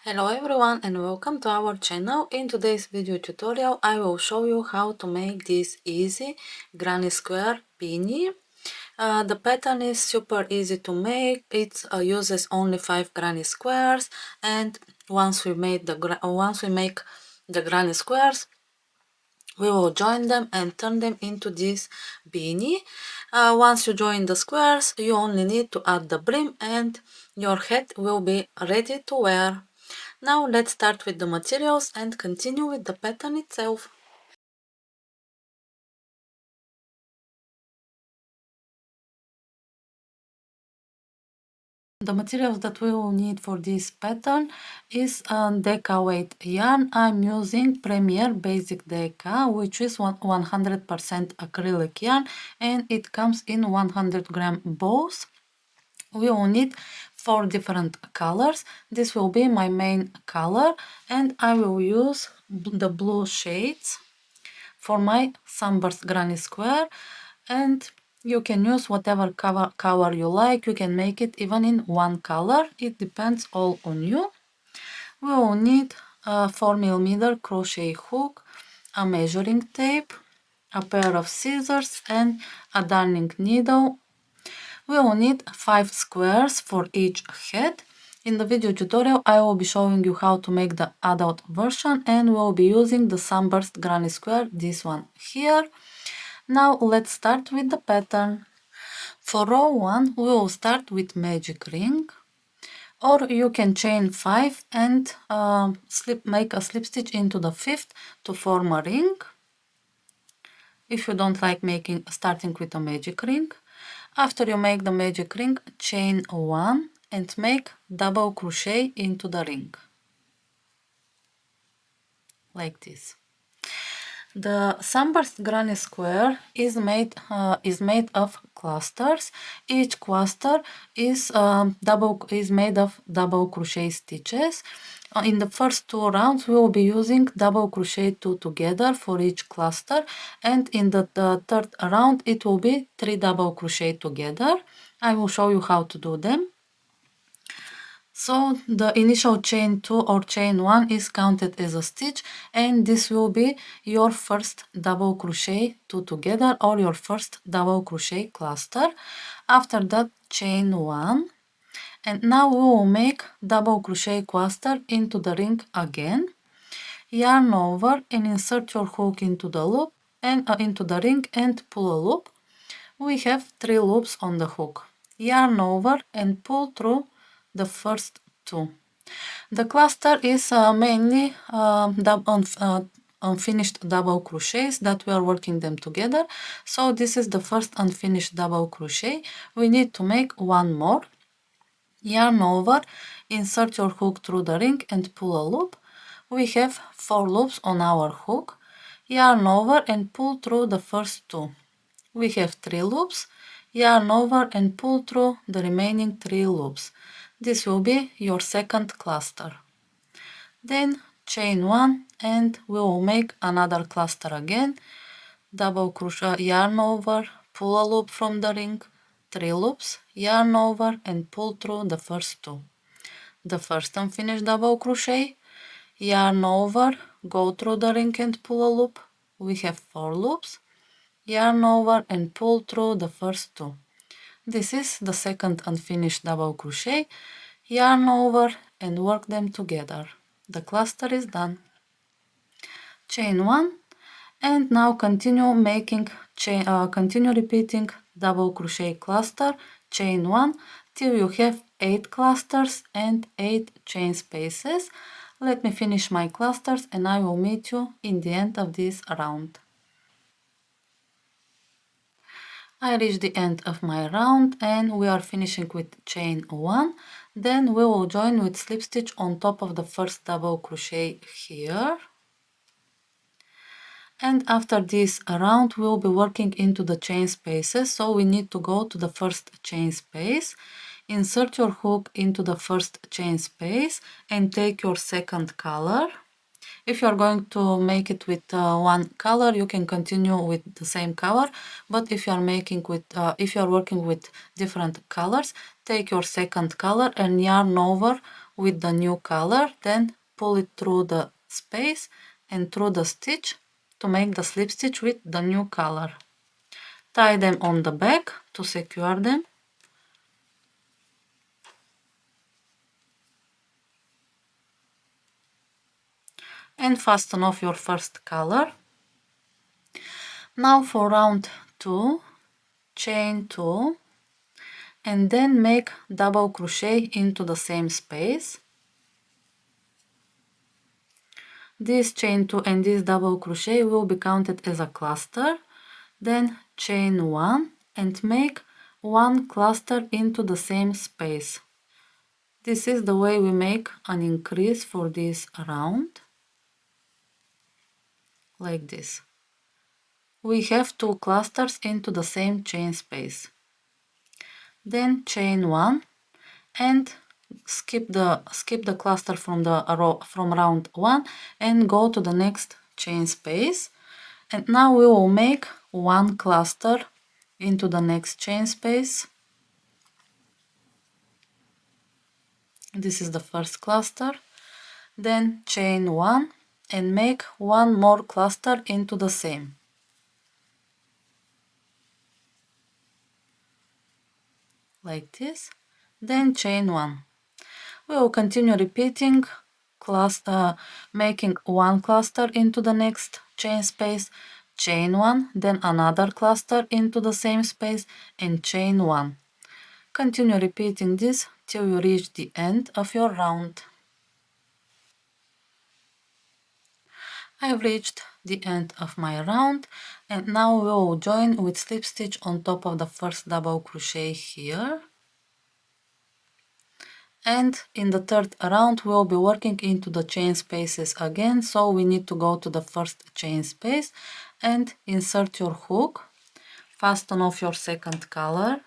Hello everyone and welcome to our channel. In today's video tutorial I will show you how to make this easy granny square beanie. The pattern is super easy to make. It uses only 5 granny squares, and once we make the granny squares, we will join them and turn them into this beanie. Once you join the squares, you only need to add the brim and your hat will be ready to wear. Now let's start with the materials and continue with the pattern itself. The materials that we will need for this pattern is Deca weight yarn. I'm using Premier Basic Deca, which is 100% acrylic yarn, and it comes in 100-gram balls. We will need 4 different colors. This will be my main color, and I will use the blue shades for my Sunburst Granny Square, and you can use whatever color you like. You can make it even in one color. It depends all on you. We will need a 4mm crochet hook, a measuring tape, a pair of scissors and a darning needle. We will need 5 squares for each head. In the video tutorial I will be showing you how to make the adult version, and we will be using the Sunburst Granny Square, this one here. Now let's start with the pattern. For row 1 we will start with magic ring, or you can chain 5 and make a slip stitch into the 5th to form a ring, if you don't like starting with a magic ring. After you make the magic ring, chain 1 and make double crochet into the ring, like this. The Sunburst Granny Square is made of clusters. Each cluster is made of double crochet stitches. In the first 2 rounds we will be using double crochet 2 together for each cluster, and in the third round it will be 3 double crochet together. I will show you how to do them. So the initial chain 2 or chain 1 is counted as a stitch, and this will be your first double crochet 2 together or your first double crochet cluster. After that, chain 1, and now we will make double crochet cluster into the ring again. Yarn over and insert your hook into the loop and into the ring and pull a loop. We have 3 loops on the hook. Yarn over and pull through the first 2. The cluster is mainly unfinished double crochets that we are working them together. So this is the first unfinished double crochet. We need to make 1 more. Yarn over, insert your hook through the ring and pull a loop. We have 4 loops on our hook. Yarn over and pull through the first 2. We have 3 loops. Yarn over and pull through the remaining 3 loops. This will be your second cluster. Then chain 1 and we will make another cluster again. Double crochet, yarn over, pull a loop from the ring, 3 loops, yarn over and pull through the first 2. The first unfinished double crochet, yarn over, go through the ring and pull a loop. We have 4 loops. Yarn over and pull through the first 2. This is the second unfinished double crochet. Yarn over and work them together. The cluster is done. Chain 1 and now continue repeating double crochet cluster, chain 1 till you have 8 clusters and 8 chain spaces. Let me finish my clusters and I will meet you in the end of this round. I reached the end of my round and we are finishing with chain 1. Then we will join with slip stitch on top of the first double crochet here. And after this round we will be working into the chain spaces, so we need to go to the first chain space, insert your hook into the first chain space and take your second color. If you are going to make it with one color, you can continue with the same color, but if you are working with different colors, take your second color and yarn over with the new color, then pull it through the space and through the stitch to make the slip stitch with the new color. Tie them on the back to secure them. And fasten off your first color. Now for round 2, chain 2 and then make double crochet into the same space. This chain 2 and this double crochet will be counted as a cluster. Then chain 1 and make one cluster into the same space. This is the way we make an increase for this round, like this. We have 2 clusters into the same chain space. Then chain 1 and skip the cluster from round 1 and go to the next chain space. And now we will make one cluster into the next chain space. This is the first cluster. Then chain 1 and make one more cluster into the same. Like this. Then chain 1. We will continue repeating, making one cluster into the next chain space, chain 1, then another cluster into the same space, and chain 1. Continue repeating this till you reach the end of your round. I've reached the end of my round, and now we will join with slip stitch on top of the first double crochet here. And in the third round we'll be working into the chain spaces again, so we need to go to the first chain space and insert your hook, fasten off your second color,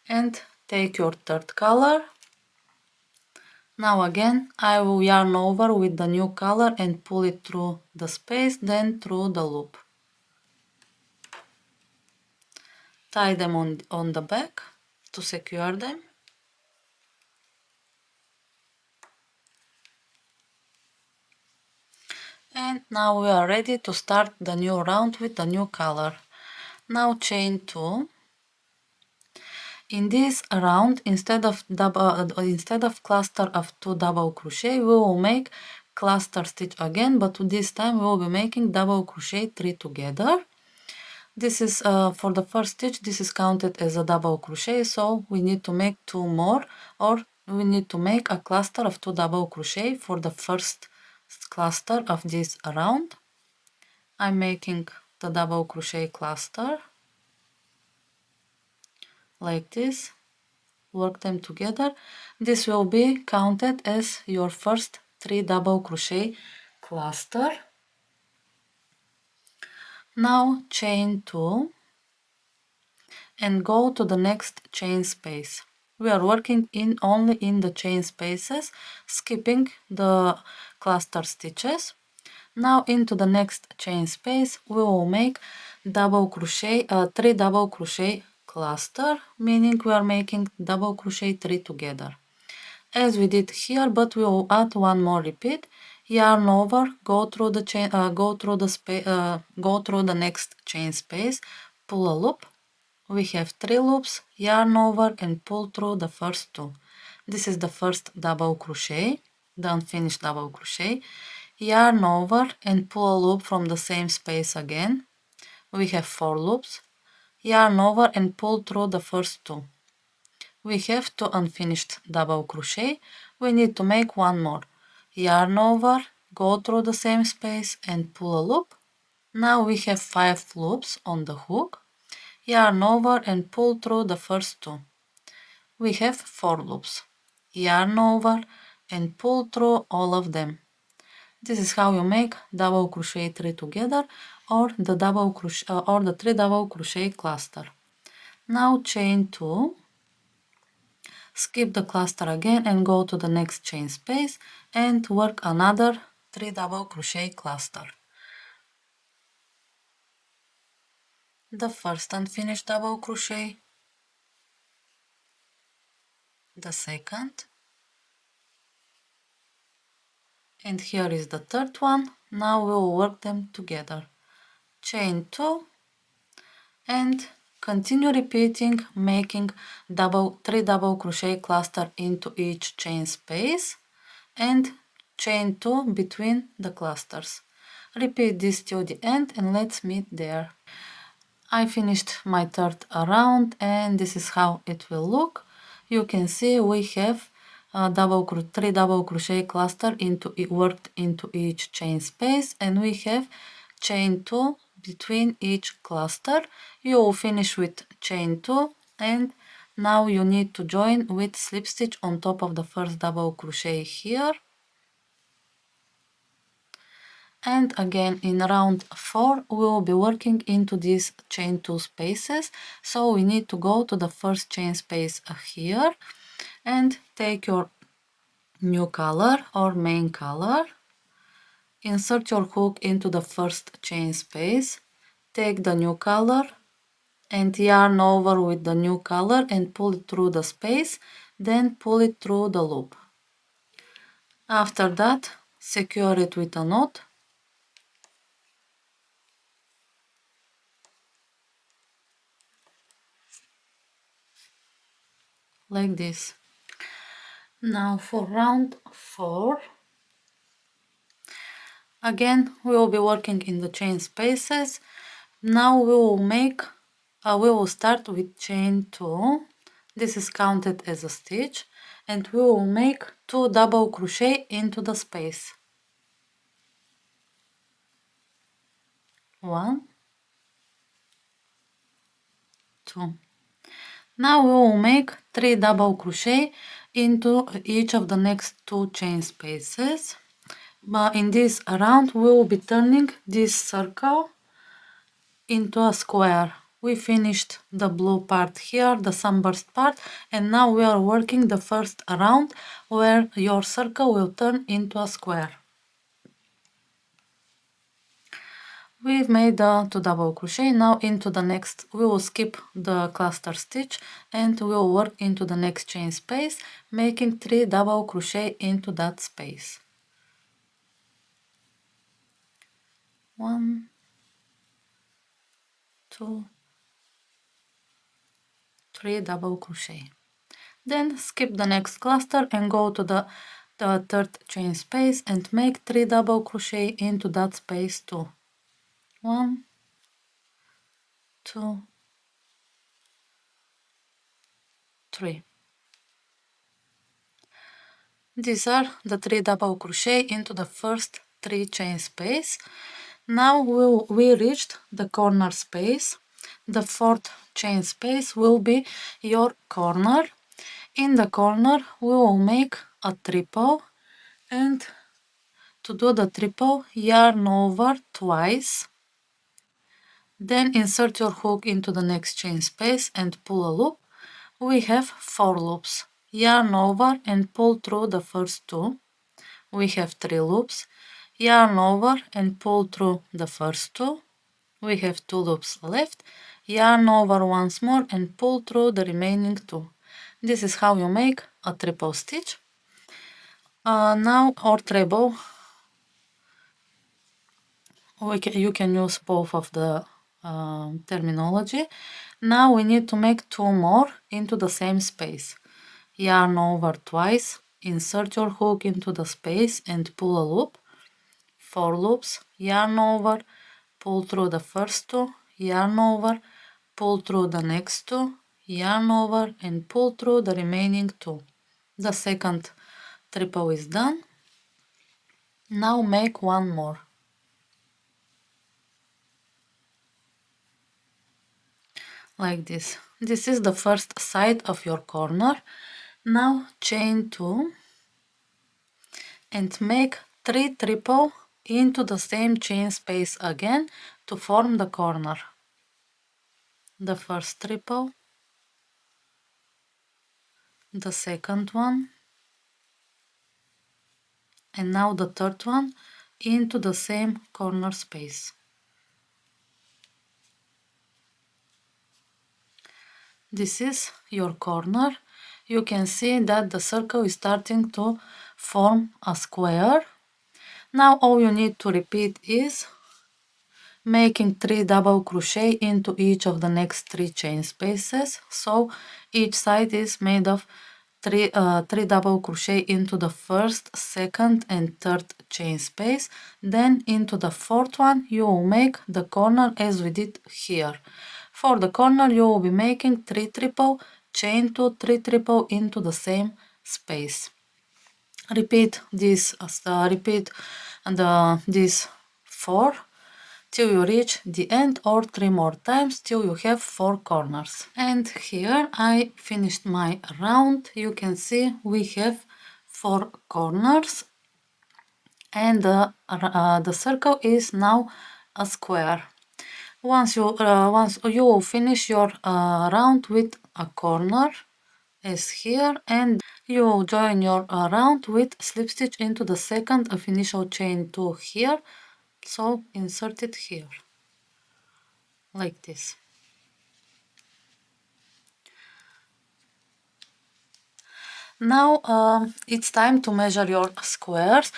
and take your third color. Now again I will yarn over with the new color and pull it through the space, then through the loop. Tie them on the back to secure them. And now we are ready to start the new round with the new color. Now chain 2. In this round, instead of cluster of 2 double crochet, we will make cluster stitch again, but this time we will be making double crochet 3 together. This is for the first stitch, this is counted as a double crochet, so we need to make 2 more, or we need to make a cluster of 2 double crochet for the first cluster of this round. I'm making the double crochet cluster like this. Work them together. This will be counted as your first 3 double crochet cluster. Now chain 2 and go to the next chain space. We are working only in the chain spaces, skipping the cluster stitches. Now into the next chain space we will make double crochet 3 double crochet cluster, meaning we are making double crochet 3 together as we did here, but we will add one more repeat. Yarn over, go through the chain, go through the next chain space, pull a loop. We have 3 loops, yarn over and pull through the first 2. This is the first double crochet, the unfinished double crochet. Yarn over and pull a loop from the same space again. We have 4 loops. Yarn over and pull through the first 2. We have 2 unfinished double crochet. We need to make one more. Yarn over, go through the same space and pull a loop. Now we have 5 loops on the hook. Yarn over and pull through the first 2. We have 4 loops. Yarn over and pull through all of them. This is how you make double crochet 3 together, or the 3 double crochet cluster. Now chain 2, skip the cluster again and go to the next chain space and work another 3 double crochet cluster. The first unfinished double crochet, the second, and here is the third one. Now we will work them together. Chain 2 and continue repeating, making 3 double crochet cluster into each chain space and chain 2 between the clusters. Repeat this till the end and let's meet there. I finished my third round and this is how it will look. You can see we have 3 double crochet cluster worked into each chain space, and we have chain 2 between each cluster. You will finish with chain 2 and now you need to join with slip stitch on top of the first double crochet here. And again in round 4 we will be working into these chain 2 spaces, so we need to go to the first chain space here and take your new color or main color, insert your hook into the first chain space, take the new color and yarn over with the new color and pull it through the space, then pull it through the loop. After that, secure it with a knot like this. Now for round 4, again we will be working in the chain spaces. Now we will start with chain 2. This is counted as a stitch, and we will make 2 double crochet into the space. 1, 2. Now we will make 3 double crochet into each of the next 2 chain spaces. But in this round we will be turning this circle into a square. We finished the blue part here, the sunburst part, and now we are working the first round where your circle will turn into a square. We've made the 2 double crochet. Now into the next we will skip the cluster stitch and we will work into the next chain space, making 3 double crochet into that space. 1, 2, 3 double crochet. Then skip the next cluster and go to the third chain space and make 3 double crochet into that space too. 1, 2, 3. These are the 3 double crochet into the first 3 chain space. Now we reached the corner space. The fourth chain space will be your corner. In the corner we will make a triple, and to do the triple, yarn over twice, then insert your hook into the next chain space and pull a loop. We have 4 loops. Yarn over and pull through the first 2. We have 3 loops. Yarn over and pull through the first 2. We have 2 loops left. Yarn over once more and pull through the remaining 2. This is how you make a triple stitch. Now, or treble, you can use both of the terminology. Now we need to make 2 more into the same space. Yarn over twice, insert your hook into the space and pull a loop. 4 loops, yarn over, pull through the first 2, yarn over, pull through the next 2, yarn over and pull through the remaining 2. The second triple is done. Now make 1 more. Like this. This is the first side of your corner. Now chain 2 and make 3 triple into the same chain space again to form the corner. The first triple, the second one, and now the third one into the same corner space. This is your corner. you can see that the circle is starting to form a square. Now all you need to repeat is making 3 double crochet into each of the next 3 chain spaces. So each side is made of 3 double crochet into the first, second and third chain space. Then into the fourth one you will make the corner as we did here. For the corner you will be making 3 triple, chain 2, 3 triple into the same space. Repeat this, these 4 till you reach the end, or 3 more times till you have 4 corners. And here I finished my round. You can see we have 4 corners, and the circle is now a square. Once you will finish your round with a corner as here, and you will join your round with slip stitch into the second of initial chain 2 here. So insert it here like this. Now it's time to measure your squares.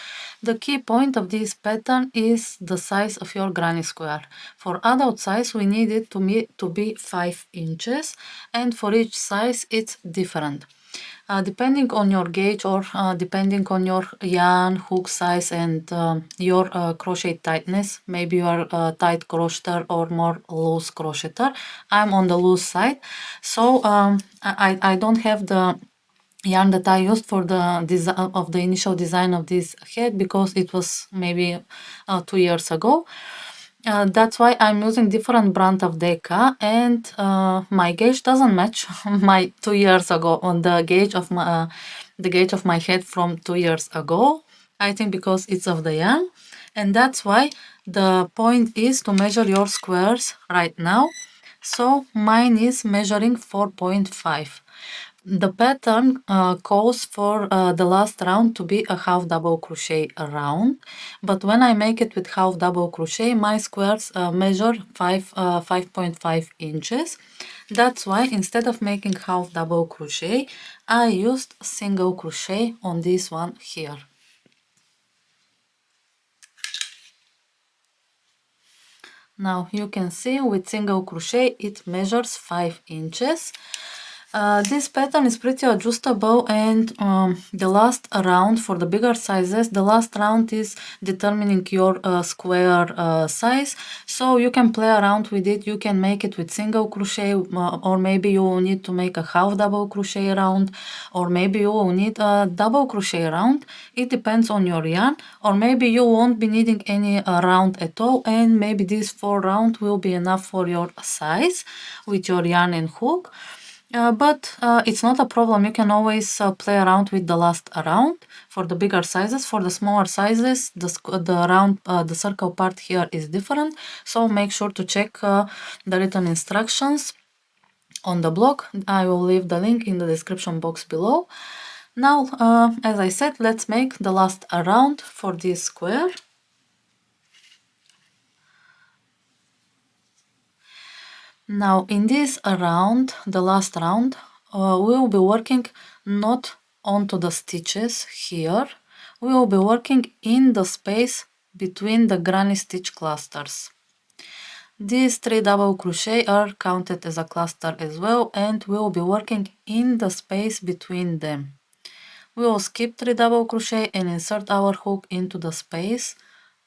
The key point of this pattern is the size of your granny square. For adult size we need it to be 5 inches, and for each size it's different. Depending on your gauge, or depending on your yarn, hook size and your crochet tightness, maybe you are a tight crocheter or more loose crocheter. I'm on the loose side, so I don't have the yarn that I used for the design of the initial design of this head, because it was maybe 2 years ago. That's why I'm using different brand of deca, and my gauge doesn't match my 2 years ago on the gauge of my head from 2 years ago. I think because it's of the yarn, and that's why the point is to measure your squares right now. So mine is measuring 4.5. The pattern calls for the last round to be a half double crochet round, but when I make it with half double crochet, my squares measure 5.5 inches. That's why instead of making half double crochet, I used single crochet on this one here. Now you can see with single crochet it measures 5 inches. This pattern is pretty adjustable, and the last round for the bigger sizes, the last round is determining your square size, so you can play around with it. You can make it with single crochet, or maybe you will need to make a half double crochet round, or maybe you will need a double crochet round. It depends on your yarn, or maybe you won't be needing any round at all, and maybe these 4 rounds will be enough for your size with your yarn and hook. But it's not a problem. You can always play around with the last round for the bigger sizes. For the smaller sizes, the circle part here is different. So make sure to check the written instructions on the blog. I will leave the link in the description box below. Now, as I said, let's make the last round for this square. Now in this round, the last round, we will be working not onto the stitches here. We will be working in the space between the granny stitch clusters. These 3 double crochet are counted as a cluster as well, and we will be working in the space between them. We will skip 3 double crochet and insert our hook into the space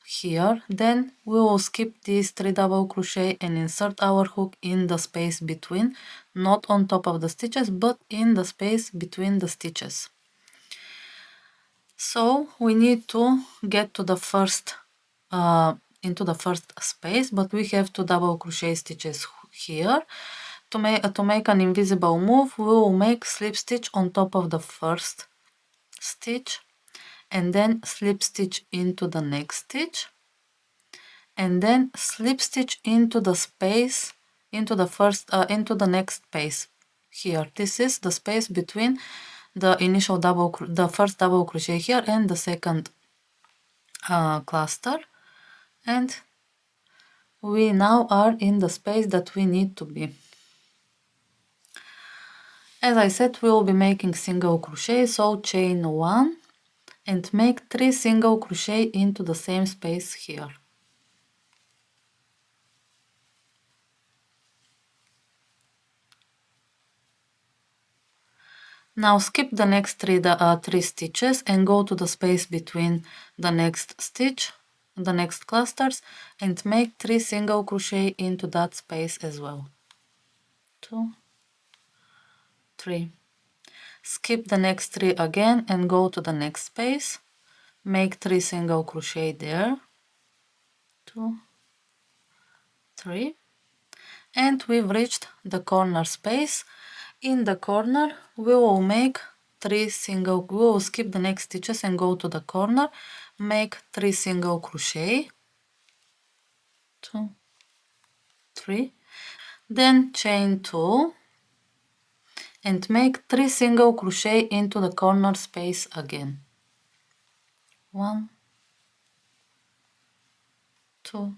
here. Then we will skip these 3 double crochet and insert our hook in the space between, not on top of the stitches, but in the space between the stitches. So we need to get to the first into the first space, but we have 2 double crochet stitches here. To make an invisible move, we will make slip stitch on top of the first stitch, and then slip stitch into the next stitch, and then slip stitch into the space, into the next space here. This is the space between the first double crochet here and the second cluster, and we now are in the space that we need to be. As I said, we will be making single crochet, so chain 1 and make 3 single crochet into the same space here. Now skip the next three stitches and go to the space between the next stitch, the next clusters, and make 3 single crochet into that space as well. 2, 3. Skip the next 3 again and go to the next space. Make 3 single crochet there. 2, 3. And we've reached the corner space. In the corner we will make 3 single, we will skip the next stitches and go to the corner, make 3 single crochet, 2, 3, then chain 2 and make 3 single crochet into the corner space again. 1, 2,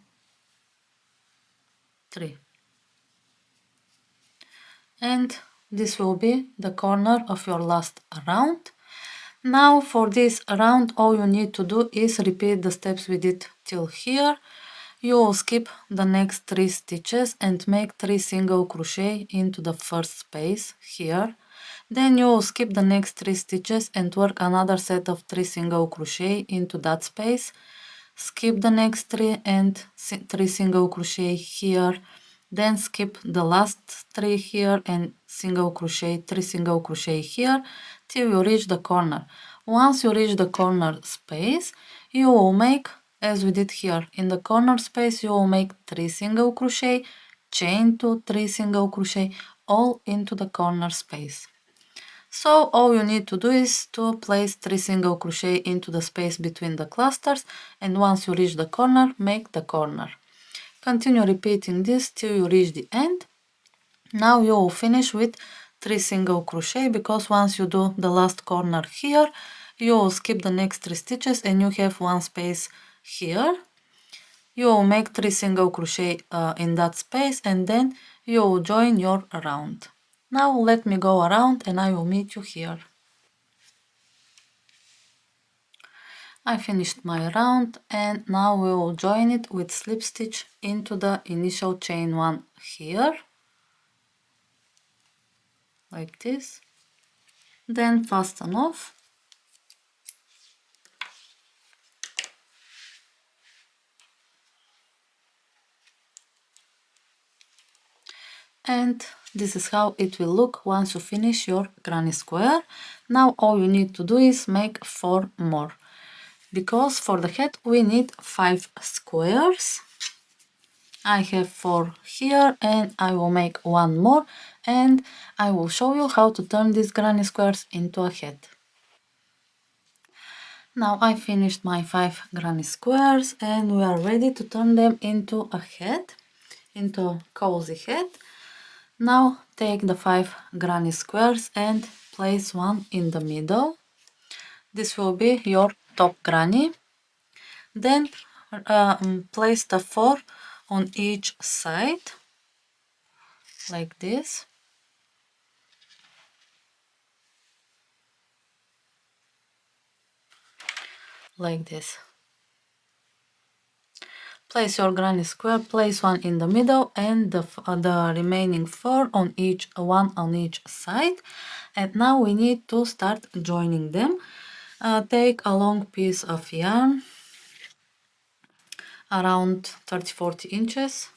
3. And this will be the corner of your last round. Now for this round all you need to do is repeat the steps we did till here. You will skip the next 3 stitches and make 3 single crochet into the first space here. Then you will skip the next 3 stitches and work another set of 3 single crochet into that space. Skip the next 3 and 3 single crochet here. Then skip the last 3 here and single crochet, 3 single crochet here till you reach the corner. Once you reach the corner space, you will make, as we did here, in the corner space you will make 3 single crochet, chain 2, 3 single crochet, all into the corner space. So all you need to do is to place 3 single crochet into the space between the clusters, and once you reach the corner, make the corner. Continue repeating this till you reach the end. Now you will finish with 3 single crochet, because once you do the last corner here, you will skip the next 3 stitches and you have one space here. You will make 3 single crochet in that space, and then you will join your round. Now let me go around and I will meet you here. I finished my round, and now we will join it with slip stitch into the initial chain 1 here, like this. Then fasten off. And this is how it will look once you finish your granny square. Now all you need to do is make 4 more, because for the head we need 5 squares. I have 4 here and I will make 1 more, and I will show you how to turn these granny squares into a head. Now I finished my 5 granny squares and we are ready to turn them into a head, into a cozy head. Now take the 5 granny squares and place one in the middle. This will be your top granny. Then place the 4 on each side, like this. Like this. Place your granny square, place one in the middle, and the remaining 4 on each, one on each side. And now we need to start joining them. Take a long piece of yarn, around 30-40 inches,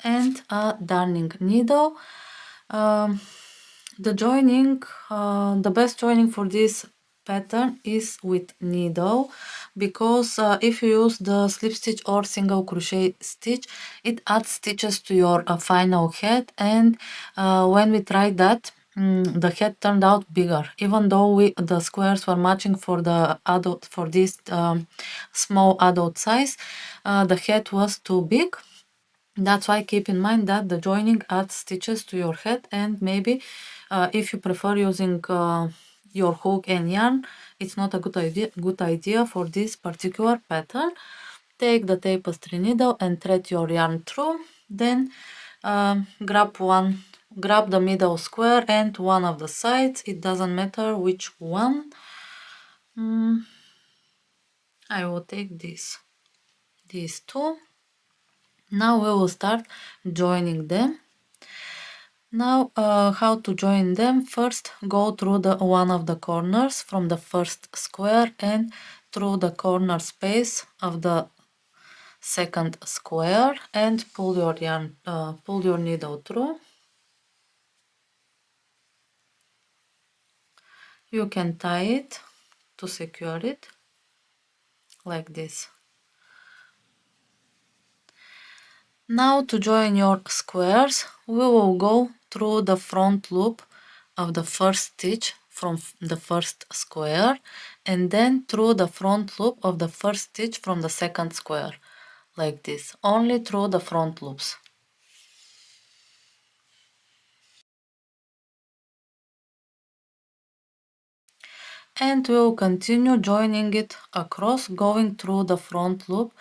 and a darning needle. The joining, the best joining for this pattern is with needle, because if you use the slip stitch or single crochet stitch, it adds stitches to your final head, and when we tried that, the head turned out bigger, even though the squares were matching for the adult, for this small adult size. The head was too big. That's why keep in mind that the joining adds stitches to your head, and maybe if you prefer using your hook and yarn, it's not a good idea for this particular pattern. Take the tapestry needle and thread your yarn through, then grab one grab the middle square and one of the sides, it doesn't matter which one. I will take these two. Now we will start joining them. Now how to join them? First go through the one of the corners from the first square and through the corner space of the second square and pull your yarn, pull your needle through. You can tie it to secure it like this. Now to join your squares, we will go through the front loop of the first stitch from the first square and then through the front loop of the first stitch from the second square, like this, only through the front loops. And we will continue joining it across, going through the front loop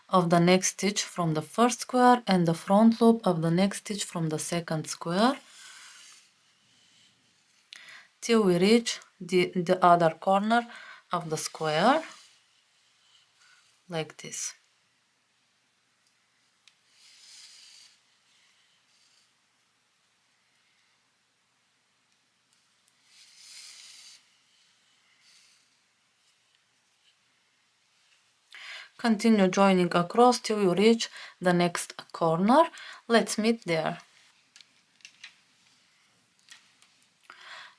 of the next stitch from the first square and the front loop of the next stitch from the second square till we reach the other corner of the square, like this. Continue joining across till you reach the next corner. Let's meet there.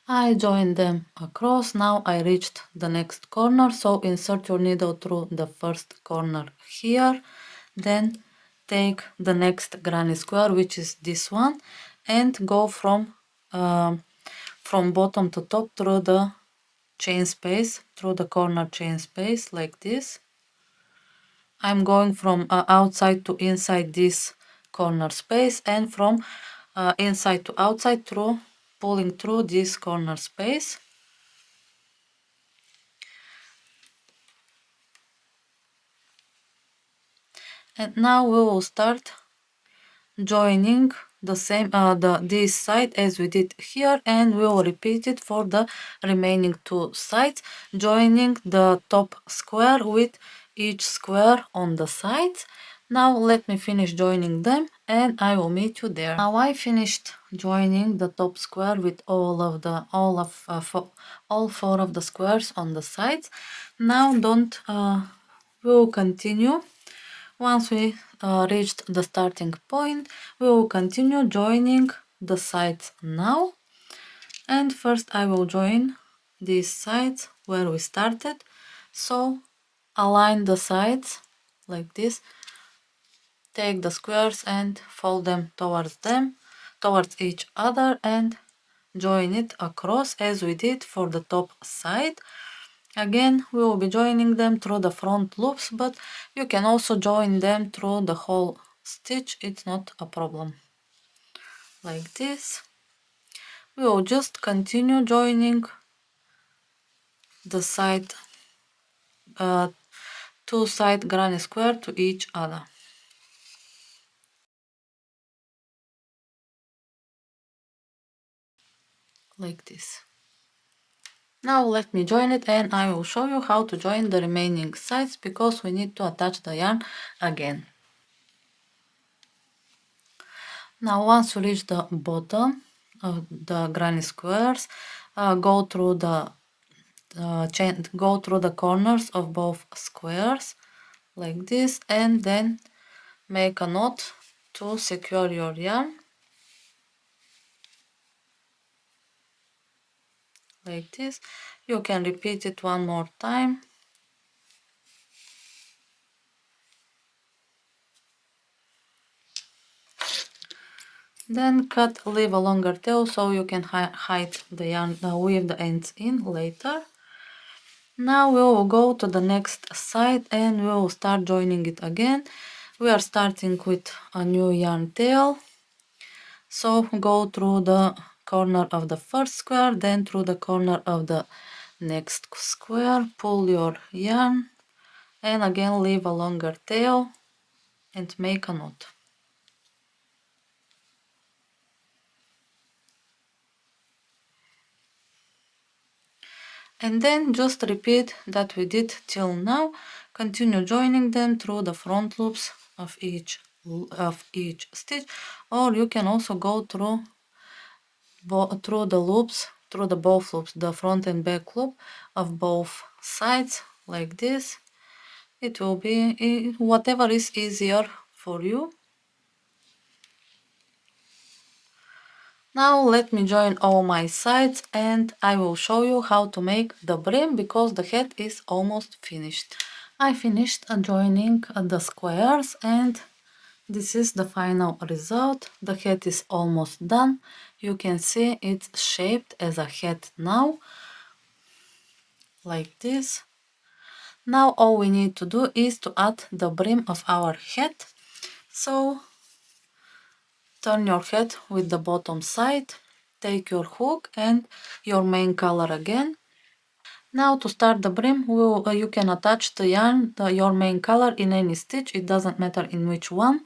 I joined them across. Now I reached the next corner, so insert your needle through the first corner here, then take the next granny square, which is this one, and go from bottom to top through the chain space, through the corner chain space, like this. I'm going from outside to inside this corner space and from inside to outside through pulling through this corner space. And now we will start joining the same this side as we did here, and we will repeat it for the remaining two sides, joining the top square with each square on the sides. Now let me finish joining them and I will meet you there. Now I finished joining the top square with all four of the squares on the sides. Now we will continue. Once we reached the starting point, we will continue joining the sides now. And first I will join these sides where we started. So align the sides like this. Take the squares and fold them, towards each other, and join it across as we did for the top side. Again, we will be joining them through the front loops, but you can also join them through the whole stitch, it's not a problem. Like this. We will just continue joining the side, two side granny square to each other. Like this. Now let me join it and I will show you how to join the remaining sides because we need to attach the yarn again. Now once you reach the bottom of the granny squares, go through the corners of both squares like this and then make a knot to secure your yarn like this. You can repeat it one more time. Then leave a longer tail so you can hide the yarn, weave the ends in later. Now we will go to the next side and we will start joining it again. We are starting with a new yarn tail. So go through the corner of the first square, then through the corner of the next square, pull your yarn and again leave a longer tail and make a knot. And then just repeat that we did till now. Continue joining them through the front loops of each stitch, or you can also go through the loops, through the both loops, the front and back loop of both sides, like this. It will be whatever is easier for you. Now let me join all my sides and I will show you how to make the brim, because the hat is almost finished. I finished joining the squares and this is the final result. The hat is almost done. You can see it's shaped as a hat now, like this. Now all we need to do is to add the brim of our hat. So turn your hat with the bottom side, take your hook and your main color again. Now to start the brim, you can attach the yarn, your main color, in any stitch, it doesn't matter in which one.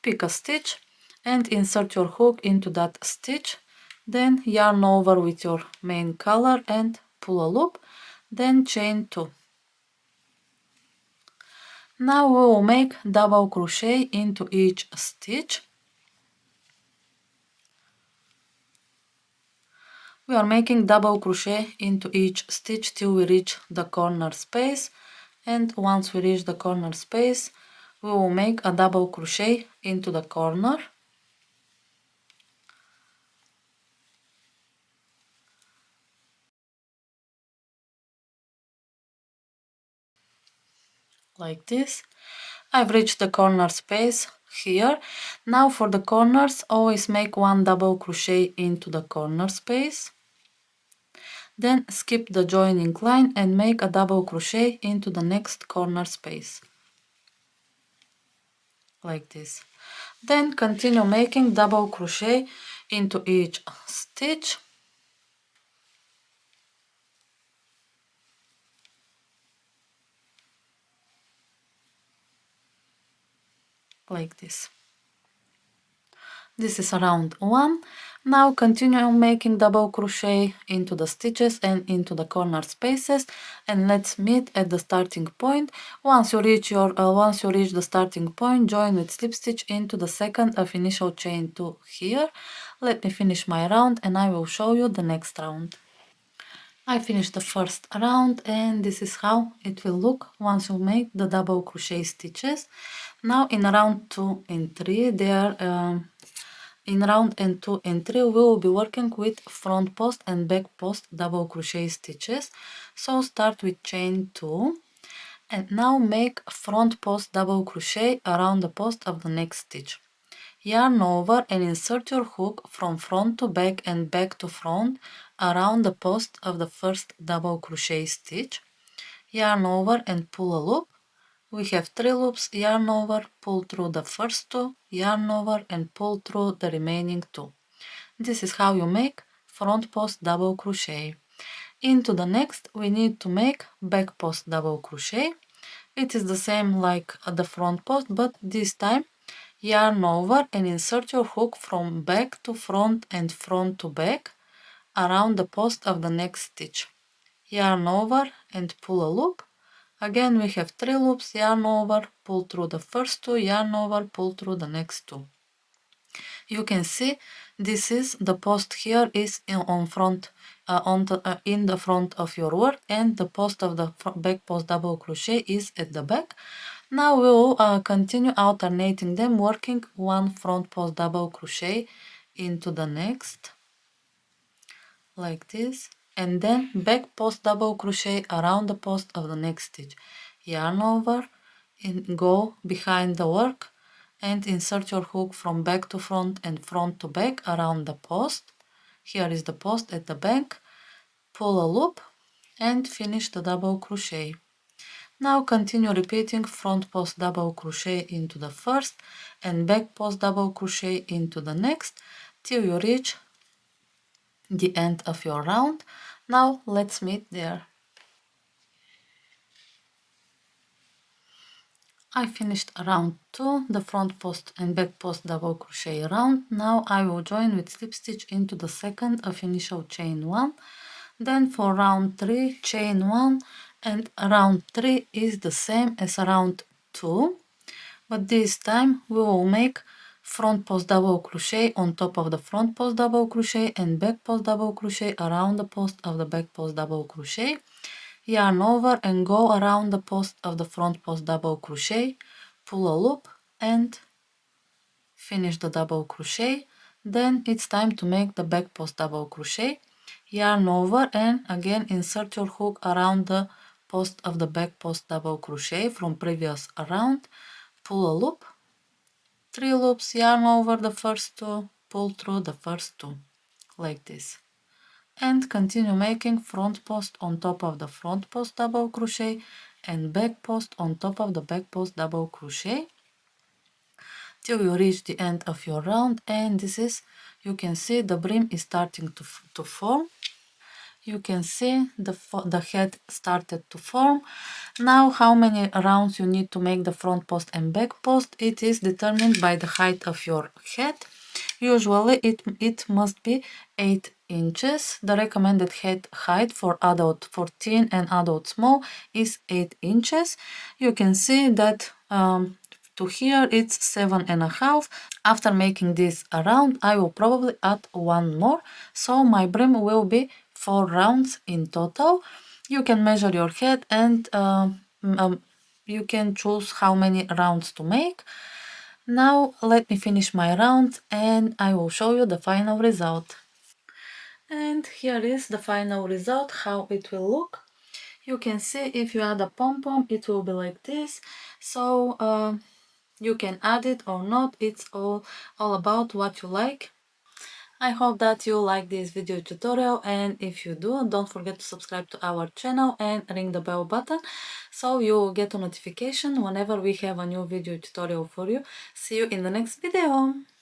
Pick a stitch and insert your hook into that stitch, then yarn over with your main color and pull a loop, then chain 2. Now we will make double crochet into each stitch. We are making double crochet into each stitch till we reach the corner space, and once we reach the corner space we will make a double crochet into the corner. Like this. I've reached the corner space here. Now for the corners, always make one double crochet into the corner space. Then skip the joining line and make a double crochet into the next corner space. Like this. Then continue making double crochet into each stitch. Like this. This is round 1. Now continue making double crochet into the stitches and into the corner spaces, and let's meet at the starting point. Once you reach the starting point, join with slip stitch into the second of initial chain 2 here. Let me finish my round and I will show you the next round. I finished the first round and this is how it will look once you make the double crochet stitches. Now in round 2 and 3 in round 2 and 3 we will be working with front post and back post double crochet stitches. So start with chain 2 and now make front post double crochet around the post of the next stitch. Yarn over and insert your hook from front to back and back to front around the post of the first double crochet stitch. Yarn over and pull a loop. We have 3 loops. Yarn over, pull through the first 2, yarn over and pull through the remaining 2. This is how you make front post double crochet. Into the next we need to make back post double crochet. It is the same like the front post, but this time yarn over and insert your hook from back to front and front to back around the post of the next stitch. Yarn over and pull a loop. Again we have 3 loops. Yarn over, pull through the first 2, yarn over, pull through the next 2. You can see this is the post here is in the front of your work, and the post of the back post double crochet is at the back. Now we will continue alternating them, working one front post double crochet into the next, like this, and then back post double crochet around the post of the next stitch. Yarn over and go behind the work and insert your hook from back to front and front to back around the post. Here is the post at the back. Pull a loop and finish the double crochet. Now continue repeating front post double crochet into the first and back post double crochet into the next till you reach the end of your round. Now let's meet there. I finished round 2, the front post and back post double crochet round. Now I will join with slip stitch into the second of initial chain 1. Then for round 3 chain 1, and round 3 is the same as round 2, but this time we will make front post double crochet on top of the front post double crochet and back post double crochet around the post of the back post double crochet, yarn over and go around the post of the front post double crochet, pull a loop and finish the double crochet. Then it's time to make the back post double crochet, yarn over and again insert your hook around the post of the back post double crochet from previous round, pull a loop, 3 loops, yarn over the first 2, pull through the first 2 like this, and continue making front post on top of the front post double crochet and back post on top of the back post double crochet till you reach the end of your round. And this is, you can see the brim is starting to form. You can see the head started to form. Now how many rounds you need to make the front post and back post, it is determined by the height of your head. Usually it must be 8 inches. The recommended head height for adult 14 and adult small is 8 inches. You can see that to here it's 7.5. After making this round, I will probably add one more, so my brim will be 4 rounds in total. You can measure your head and you can choose how many rounds to make. Now let me finish my round and I will show you the final result. And here is the final result, how it will look. You can see if you add a pom-pom, it will be like this. So you can add it or not, it's all about what you like. I hope that you like this video tutorial, and if you do, don't forget to subscribe to our channel and ring the bell button so you will get a notification whenever we have a new video tutorial for you. See you in the next video!